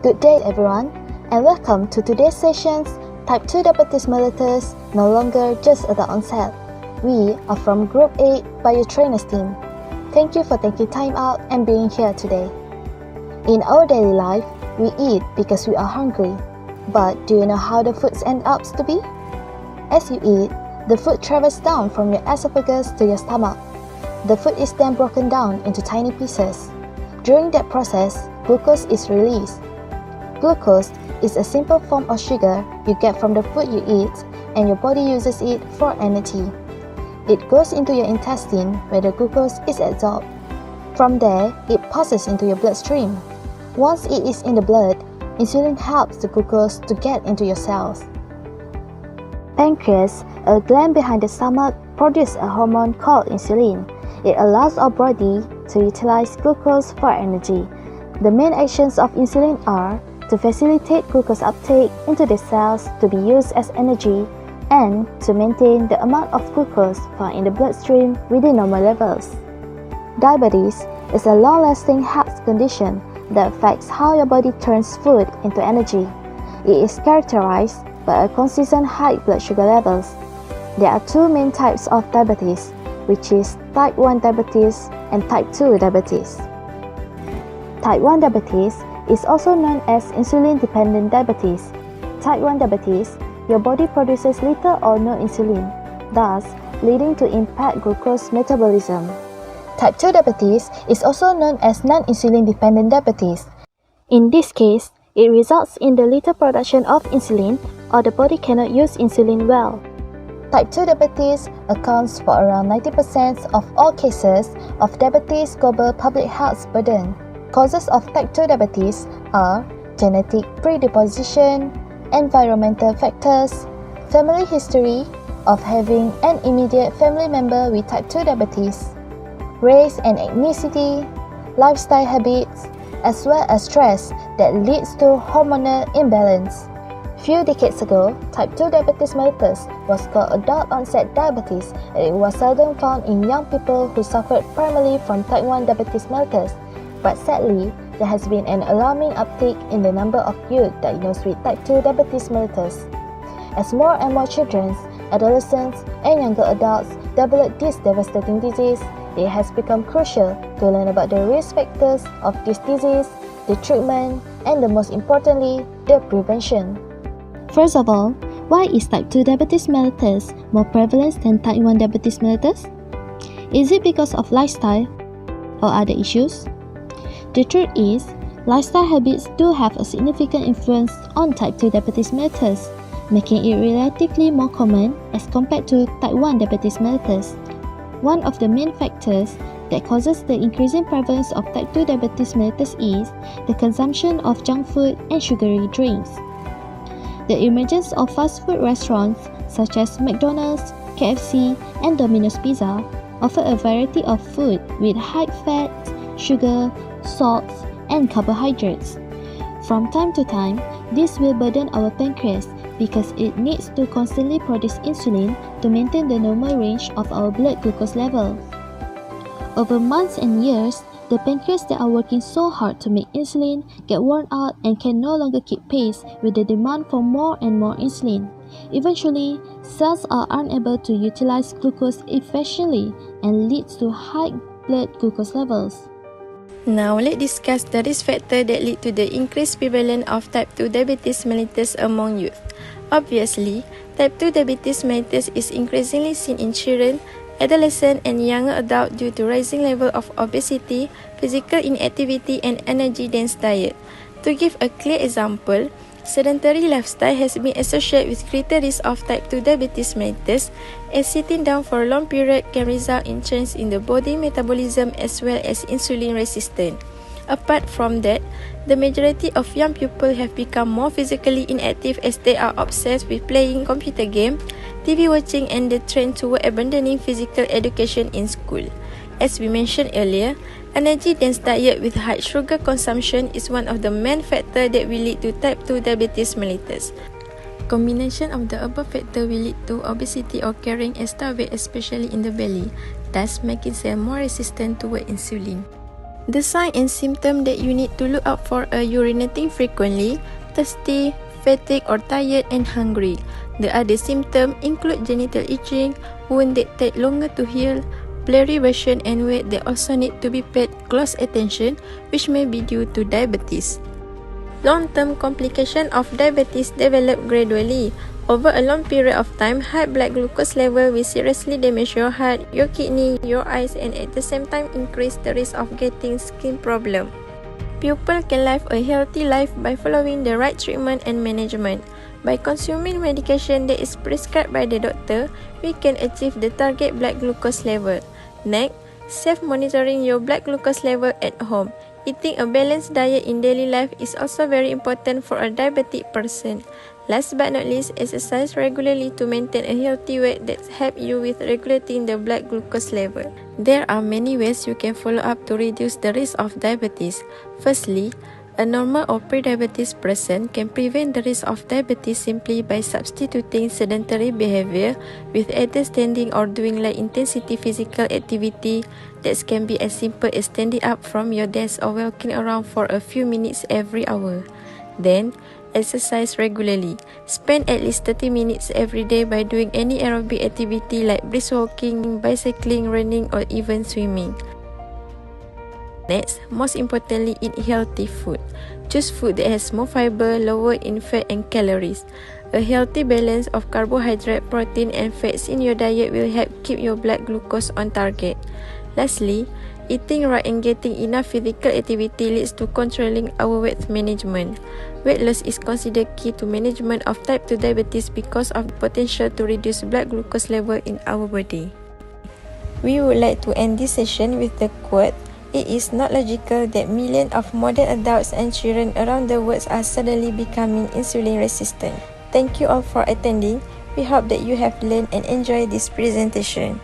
Good day everyone, and welcome to today's sessions. Type 2 diabetes mellitus, no longer just at the onset. We are from Group 8 Biotrainers team. Thank you for taking time out and being here today. In our daily life, we eat because we are hungry. But do you know how the foods end up to be? As you eat, the food travels down from your esophagus to your stomach. The food is then broken down into tiny pieces. During that process, glucose is released. Glucose is a simple form of sugar you get from the food you eat, and your body uses it for energy. It goes into your intestine where the glucose is absorbed. From there, it passes into your bloodstream. Once it is in the blood, insulin helps the glucose to get into your cells. Pancreas, a gland behind the stomach, produces a hormone called insulin. It allows our body to utilize glucose for energy. The main actions of insulin are to facilitate glucose uptake into the cells to be used as energy and to maintain the amount of glucose found in the bloodstream within normal levels. Diabetes is a long-lasting health condition that affects how your body turns food into energy. It is characterized by a consistent high blood sugar levels. There are two main types of diabetes, which is type 1 diabetes and type 2 diabetes. Type 1 diabetes is also known as insulin-dependent diabetes. Type 1 diabetes, your body produces little or no insulin, thus leading to impaired glucose metabolism. Type 2 diabetes is also known as non-insulin-dependent diabetes. In this case, it results in the little production of insulin, or the body cannot use insulin well. Type 2 diabetes accounts for around 90% of all cases of diabetes global public health burden. Causes of type 2 diabetes are genetic predisposition, environmental factors, family history of having an immediate family member with type 2 diabetes, race and ethnicity, lifestyle habits, as well as stress that leads to hormonal imbalance. Few decades ago, type 2 diabetes mellitus was called adult-onset diabetes, and it was seldom found in young people who suffered primarily from type 1 diabetes mellitus. But sadly, there has been an alarming uptick in the number of youth diagnosed with type 2 diabetes mellitus. As more and more children, adolescents, and younger adults develop this devastating disease, it has become crucial to learn about the risk factors of this disease, the treatment, and most importantly, the prevention. First of all, why is type 2 diabetes mellitus more prevalent than type 1 diabetes mellitus? Is it because of lifestyle or other issues? The truth is, lifestyle habits do have a significant influence on type 2 diabetes mellitus, making it relatively more common as compared to type 1 diabetes mellitus. One of the main factors that causes the increasing prevalence of type 2 diabetes mellitus is the consumption of junk food and sugary drinks. The emergence of fast food restaurants such as McDonald's, KFC, and Domino's Pizza offer a variety of food with high fat, sugar, salts, and carbohydrates. From time to time, this will burden our pancreas because it needs to constantly produce insulin to maintain the normal range of our blood glucose level. Over months and years, the pancreas that are working so hard to make insulin get worn out and can no longer keep pace with the demand for more and more insulin. Eventually, cells are unable to utilize glucose efficiently and leads to high blood glucose levels. Now, let's discuss the risk factors that lead to the increased prevalence of type 2 diabetes mellitus among youth. Obviously, type 2 diabetes mellitus is increasingly seen in children, adolescents, and younger adults due to rising level of obesity, physical inactivity, and energy-dense diet. To give a clear example, sedentary lifestyle has been associated with greater risk of type 2 diabetes mellitus, as sitting down for a long period can result in change in the body metabolism as well as insulin resistance. Apart from that, the majority of young people have become more physically inactive as they are obsessed with playing computer games, TV watching, and the trend toward abandoning physical education in school. As we mentioned earlier, energy-dense diet with high sugar consumption is one of the main factors that will lead to type 2 diabetes mellitus. Combination of the above factors will lead to obesity or carrying extra weight, especially in the belly, thus making cells more resistant toward insulin. The sign and symptom that you need to look out for are urinating frequently, thirsty, fatigue or tired, and hungry. The other symptoms include genital itching, wound that take longer to heal, blurry vision, and weight that also need to be paid close attention, which may be due to diabetes. Long-term complications of diabetes develop gradually. Over a long period of time, high blood glucose level will seriously damage your heart, your kidney, your eyes, and at the same time increase the risk of getting skin problems. People can live a healthy life by following the right treatment and management. By consuming medication that is prescribed by the doctor, we can achieve the target blood glucose level. Next, self-monitoring your blood glucose level at home. Eating a balanced diet in daily life is also very important for a diabetic person. Last but not least, exercise regularly to maintain a healthy weight that helps you with regulating the blood glucose level. There are many ways you can follow up to reduce the risk of diabetes. Firstly, a normal or pre-diabetes person can prevent the risk of diabetes simply by substituting sedentary behavior with either standing or doing light intensity physical activity that can be as simple as standing up from your desk or walking around for a few minutes every hour. Then, exercise regularly. Spend at least 30 minutes every day by doing any aerobic activity like brisk walking, bicycling, running, or even swimming. Next, most importantly, eat healthy food. Choose food that has more fiber, lower in fat and calories. A healthy balance of carbohydrate, protein, and fats in your diet will help keep your blood glucose on target. Lastly, eating right and getting enough physical activity leads to controlling our weight management. Weight loss is considered key to management of type 2 diabetes because of the potential to reduce blood glucose level in our body. We would like to end this session with the quote, "It is not logical that millions of modern adults and children around the world are suddenly becoming insulin resistant." Thank you all for attending. We hope that you have learned and enjoyed this presentation.